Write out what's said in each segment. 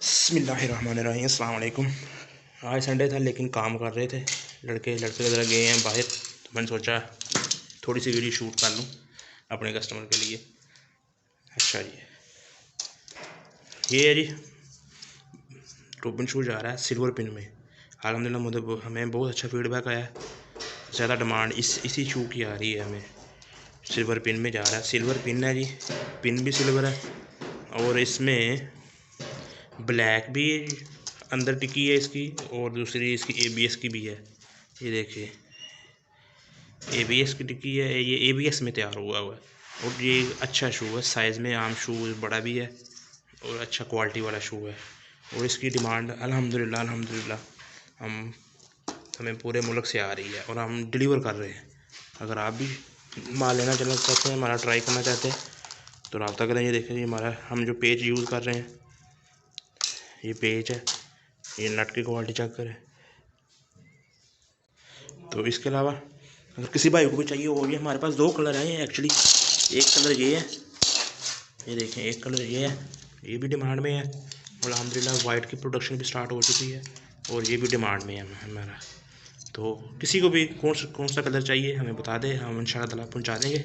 बिस्मिल्लाहिर्रहमानिर्रहीम, अस्सलाम वालेकुम। आज संडे था लेकिन काम कर रहे थे लड़के ज़रा गए हैं बाहर, तो मैंने सोचा थोड़ी सी वीडियो शूट कर लूँ अपने कस्टमर के लिए। अच्छा जी, ये है जी रोबिन शू जा रहा है सिल्वर पिन में। अल्हम्दुलिल्लाह मुझे हमें बहुत अच्छा फीडबैक आया है। ज़्यादा डिमांड इसी शू की आ रही है हमें। सिल्वर पिन में जा रहा है, सिल्वर पिन है जी, पिन भी सिल्वर है और इसमें ब्लैक भी अंदर टिकी है इसकी, और दूसरी इसकी ABS की भी है। ये देखिए ABS की टिकी है, ये ABS में तैयार हुआ है और ये अच्छा शू है। साइज़ में आम शू बड़ा भी है और अच्छा क्वालिटी वाला शू है। और इसकी डिमांड अल्हम्दुलिल्लाह हमें पूरे मुल्क से आ रही है और हम डिलीवर कर रहे हैं। अगर आप भी माल लेना चलना चाहते हैं, हमारा ट्राई करना चाहते हैं तो रब्ता करें। ये देखें, हमारा हम जो पेज यूज़ कर रहे हैं, ये पेज है, ये नट की क्वालिटी चेक करें। तो इसके अलावा अगर किसी भाई को भी चाहिए हो, ये हमारे पास 2 कलर हैं एक्चुअली। एक कलर ये है, ये देखें, एक कलर ये है, ये भी डिमांड में है और अल्हम्दुलिल्लाह वाइट की प्रोडक्शन भी स्टार्ट हो चुकी है और ये भी डिमांड में है हमारा। तो किसी को भी कौन सा कलर चाहिए हमें बता दें, हम इंशाअल्लाह पहुँचा देंगे।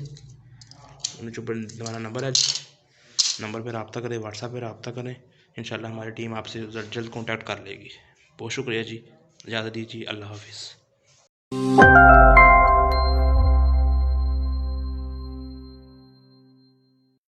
जो हमारा नंबर है, नंबर पर रब्ता करें, व्हाट्सएप पर रब्ता करें, इंशाअल्लाह हमारी टीम आपसे जल्द कॉन्टैक्ट कर लेगी। बहुत शुक्रिया जी, इजाज़त दीजिए, अल्लाह हाफिज़।